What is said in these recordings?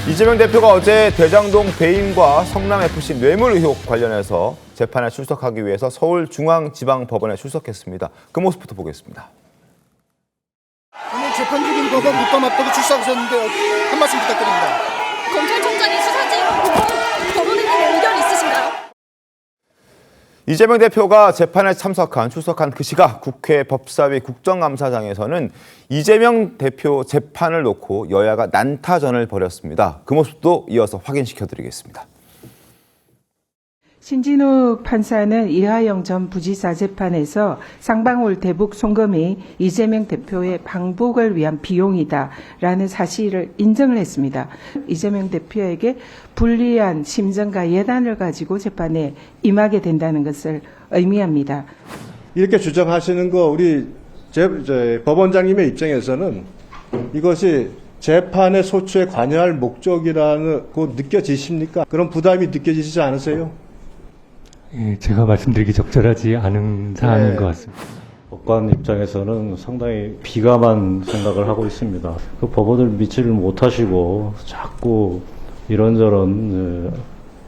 이재명 대표가 어제 대장동 배임과 성남FC 뇌물 의혹 관련해서 재판에 출석하기 위해서 서울중앙지방법원에 출석했습니다. 그 모습부터 보겠습니다. 오늘 재판 중인 법원 입법 앞두고 출석하셨는데 한 말씀 부탁드립니다. 검찰총장이 수사지 법원에 대한 의견 있으신가요? 이재명 대표가 재판에 출석한 그 시각 국회 법사위 국정감사장에서는 이재명 대표 재판을 놓고 여야가 난타전을 벌였습니다. 그 모습도 이어서 확인시켜드리겠습니다. 신진욱 판사는 이하영 전 부지사 재판에서 쌍방울 대북 송금이 이재명 대표의 방북을 위한 비용이다라는 사실을 인정을 했습니다. 이재명 대표에게 불리한 심정과 예단을 가지고 재판에 임하게 된다는 것을 의미합니다. 이렇게 주장하시는 거 우리 법원장님의 입장에서는 이것이 재판의 소추에 관여할 목적이라고 느껴지십니까? 그런 부담이 느껴지시지 않으세요? 예, 제가 말씀드리기 적절하지 않은 사안인 것 같습니다. 법관 입장에서는 상당히 비감한 생각을 하고 있습니다. 그 법원을 믿지를 못하시고 자꾸 이런저런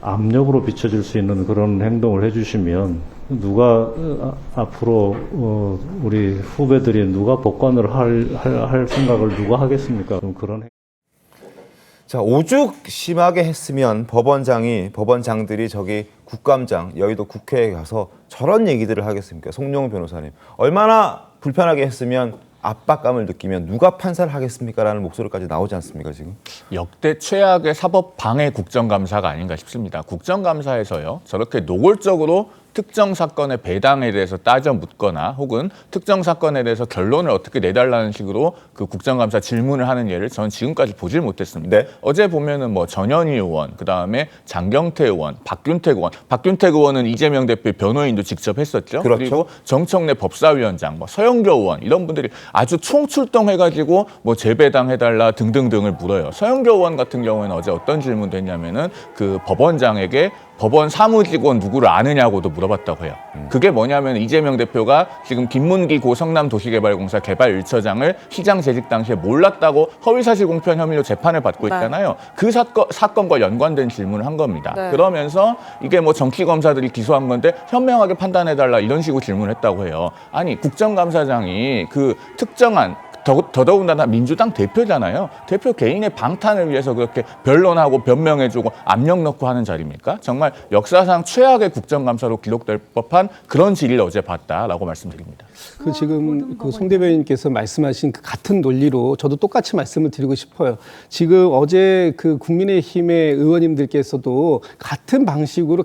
압력으로 비춰질 수 있는 그런 행동을 해주시면 누가 앞으로 우리 후배들이 누가 법관을 할 생각을 누가 하겠습니까? 그런. 자, 오죽 심하게 했으면 법원장들이 저기 국감장, 여의도 국회에 가서 저런 얘기들을 하겠습니까? 송영훈 변호사님. 얼마나 불편하게 했으면 압박감을 느끼면 누가 판사를 하겠습니까? 라는 목소리까지 나오지 않습니까, 지금? 역대 최악의 사법 방해 국정감사가 아닌가 싶습니다. 국정감사에서요, 저렇게 노골적으로 특정 사건의 배당에 대해서 따져 묻거나 혹은 특정 사건에 대해서 결론을 어떻게 내달라는 식으로 그 국정감사 질문을 하는 예를 저는 지금까지 보질 못했습니다. 네. 어제 보면은 뭐 전현희 의원, 그다음에 장경태 의원, 박균택 의원은 이재명 대표의 변호인도 직접 했었죠. 그렇죠. 그리고 정청래 법사위원장, 뭐 서영교 의원 이런 분들이 아주 총출동해가지고 뭐 재배당해달라 등등등을 물어요. 서영교 의원 같은 경우에는 어제 어떤 질문도 했냐면은 그 법원장에게 법원 사무직원 누구를 아느냐고도 물어봤다고 해요. 그게 뭐냐면 이재명 대표가 지금 김문기 고 성남도시개발공사 개발 1처장을 시장 재직 당시에 몰랐다고 허위사실 공표 혐의로 재판을 받고 있잖아요. 그 사건과 연관된 질문을 한 겁니다. 네. 그러면서 이게 뭐 정치검사들이 기소한 건데 현명하게 판단해달라 이런 식으로 질문을 했다고 해요. 아니 국정감사장이 그 특정한 더더군다나 민주당 대표잖아요. 대표 개인의 방탄을 위해서 그렇게 변론하고 변명해주고 압력 넣고 하는 자리입니까? 정말 역사상 최악의 국정감사로 기록될 법한 그런 질의를 어제 봤다라고 말씀드립니다. 지금 송 대변인께서 말씀하신 그 같은 논리로 저도 똑같이 말씀을 드리고 싶어요. 지금 어제 그 국민의힘의 의원님들께서도 같은 방식으로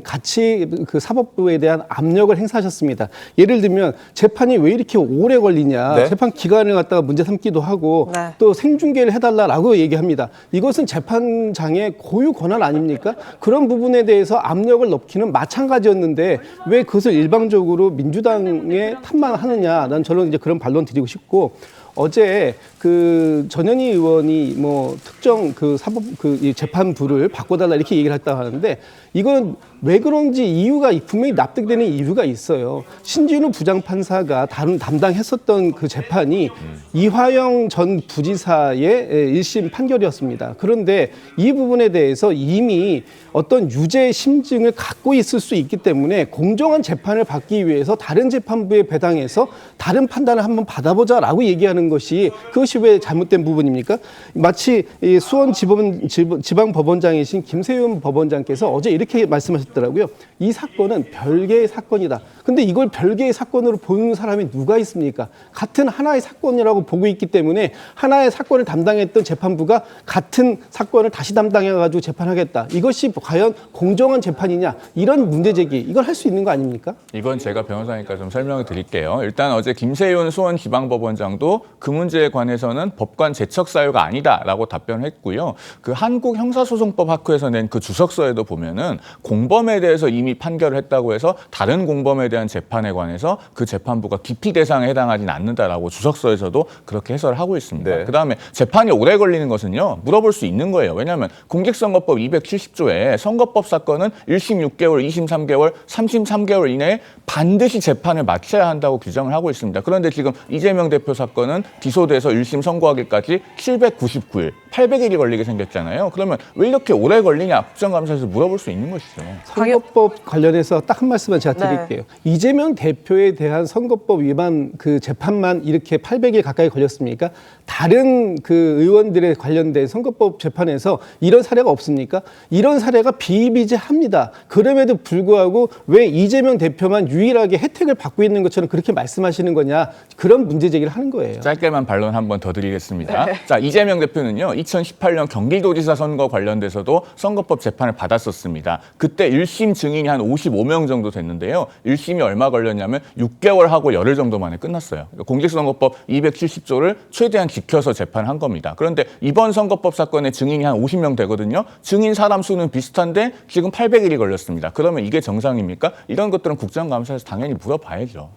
같이 그 사법부에 대한 압력을 행사하셨습니다. 예를 들면 재판이 왜 이렇게 오래 걸리냐, 네. 재판 기간을 갖다가 문제 삼기도 하고 네. 또 생중계를 해달라고 얘기합니다. 이것은 재판장의 고유 권한 아닙니까? 그런 부분에 대해서 압력을 넣기는 마찬가지였는데 왜 그것을 일방적으로 민주당에 탓만 하느냐? 저는 이제 그런 반론 드리고 싶고 어제 그 전현희 의원이 뭐 특정 그 사법 이 재판부를 바꿔달라 이렇게 얘기를 했다고 하는데 이건 왜 그런지 이유가 분명히 납득되는 이유가 있어요. 신진우 부장판사가 담당했었던 그 재판이 이화영 전 부지사의 1심 판결이었습니다. 그런데 이 부분에 대해서 이미 어떤 유죄 심증을 갖고 있을 수 있기 때문에 공정한 재판을 받기 위해서 다른 재판부에 배당해서 다른 판단을 한번 받아보자라고 얘기하는 것이 그것이 왜 잘못된 부분입니까? 마치 수원 지방법원장이신 김세윤 법원장께서 어제 이렇게 말씀하셨더라고요. 이 사건은 별개의 사건이다. 근데 이걸 별개의 사건으로 보는 사람이 누가 있습니까? 같은 하나의 사건이라고 보고 있기 때문에 하나의 사건을 담당했던 재판부가 같은 사건을 다시 담당해가지고 재판하겠다. 이것이 과연 공정한 재판이냐? 이런 문제제기, 이걸 할 수 있는 거 아닙니까? 이건 제가 변호사니까 좀 설명을 드릴게요. 일단 어제 김세윤 수원지방법원장도 그 문제에 관해서는 법관 제척 사유가 아니다라고 답변했고요. 그 한국형사소송법 학회에서 낸 그 주석서에도 보면은 공범에 대해서 이미 판결을 했다고 해서 다른 공범에 대한 재판에 관해서 그 재판부가 기피 대상에 해당하지는 않는다라고 주석서에서도 그렇게 해설을 하고 있습니다. 네. 그다음에 재판이 오래 걸리는 것은요. 물어볼 수 있는 거예요. 왜냐하면 공직선거법 270조에 선거법 사건은 1심 6개월, 2심 3개월, 3심 3개월 이내에 반드시 재판을 마쳐야 한다고 규정을 하고 있습니다. 그런데 지금 이재명 대표 사건은 기소돼서 1심 선고하기까지 799일, 800일이 걸리게 생겼잖아요. 그러면 왜 이렇게 오래 걸리냐 국정감사에서 물어볼 수 있는 것이죠. 선거법 관련해서 딱 한 말씀만 제가 드릴게요. 이재명 대표에 대한 선거법 위반 그 재판만 이렇게 800일 가까이 걸렸습니까? 다른 그 의원들에 관련된 선거법 재판에서 이런 사례가 없습니까? 이런 사례가 비일비재합니다. 그럼에도 불구하고 왜 이재명 대표만 유일하게 혜택을 받고 있는 것처럼 그렇게 말씀하시는 거냐, 그런 문제 제기를 하는 거예요. 짧게만 반론 한번 더 드리겠습니다. 자, 이재명 대표는요, 2018년 경기도지사 선거 관련돼서도 선거법 재판을 받았었습니다. 그때 1심 증인이 한 55명 정도 됐는데요. 1심이 얼마 걸렸냐면 6개월 하고 열흘 정도 만에 끝났어요. 그러니까 공직선거법 270조를 최대한 지켜서 재판한 겁니다. 그런데 이번 선거법 사건의 증인이 한 50명 되거든요. 증인 사람 수는 비슷한데 지금 800일이 걸렸습니다. 그러면 이게 정상입니까? 이런 것들은 국정감사에서 당연히 물어봐야죠.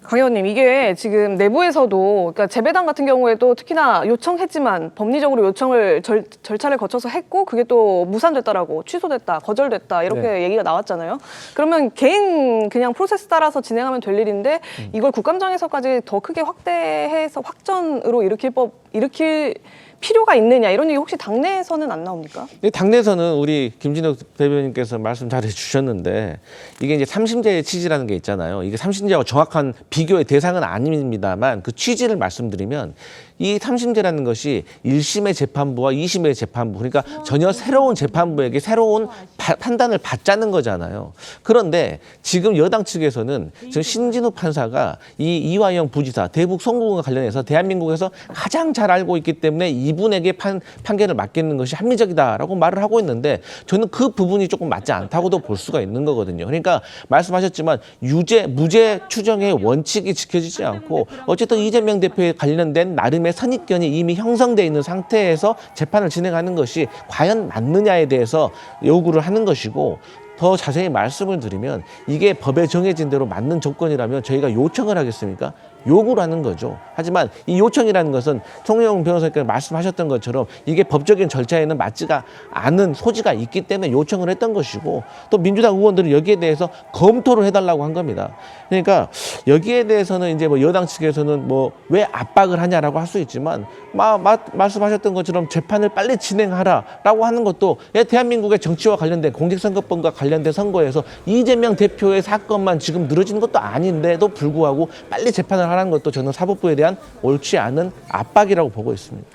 강 의원님, 이게 지금 내부에서도, 그러니까 재배당 같은 경우에도 특히나 요청했지만 법리적으로 요청을 절차를 거쳐서 했고 그게 또 무산됐다라고, 취소됐다, 거절됐다 이렇게 얘기가 나왔잖아요. 그러면 개인 그냥 프로세스 따라서 진행하면 될 일인데 이걸 국감장에서까지 더 크게 확대해서 확전으로 일으킬 필요가 있느냐, 이런 얘기 혹시 당내에서는 안 나옵니까? 당내에서는 우리 김진욱 대변인께서 말씀 잘 해주셨는데, 이게 이제 3심제의 취지라는 게 있잖아요. 이게 3심제하고 정확한 비교의 대상은 아닙니다만 그 취지를 말씀드리면, 이 3심제라는 것이 1심의 재판부와 2심의 재판부, 그러니까 전혀 새로운 재판부에게 새로운 판단을 받자는 거잖아요. 그런데 지금 여당 측에서는 지금 신진욱 판사가 이 이화영 부지사 대북 송금과 관련해서 대한민국에서 가장 잘 알고 있기 때문에 이분에게 판결을 맡기는 것이 합리적이다라고 말을 하고 있는데, 저는 그 부분이 조금 맞지 않다고도 볼 수가 있는 거거든요. 그러니까 말씀하셨지만 무죄 추정의 원칙이 지켜지지 않고, 어쨌든 이재명 대표에 관련된 나름의 선입견이 이미 형성되어 있는 상태에서 재판을 진행하는 것이 과연 맞느냐에 대해서 요구를 하는 것이고, 더 자세히 말씀을 드리면 이게 법에 정해진 대로 맞는 조건이라면 저희가 요청을 하겠습니까? 요구를 하는 거죠. 하지만 이 요청이라는 것은 송영 변호사께서 말씀하셨던 것처럼 이게 법적인 절차에는 맞지가 않은 소지가 있기 때문에 요청을 했던 것이고, 또 민주당 의원들은 여기에 대해서 검토를 해달라고 한 겁니다. 그러니까 여기에 대해서는 이제 뭐 여당 측에서는 뭐 왜 압박을 하냐라고 할 수 있지만, 말씀하셨던 것처럼 재판을 빨리 진행하라라고 하는 것도 대한민국의 정치와 관련된 공직선거법과 관련된 선거에서 이재명 대표의 사건만 지금 늘어지는 것도 아닌데도 불구하고 빨리 재판을 하라는 것도 저는 사법부에 대한 옳지 않은 압박이라고 보고 있습니다.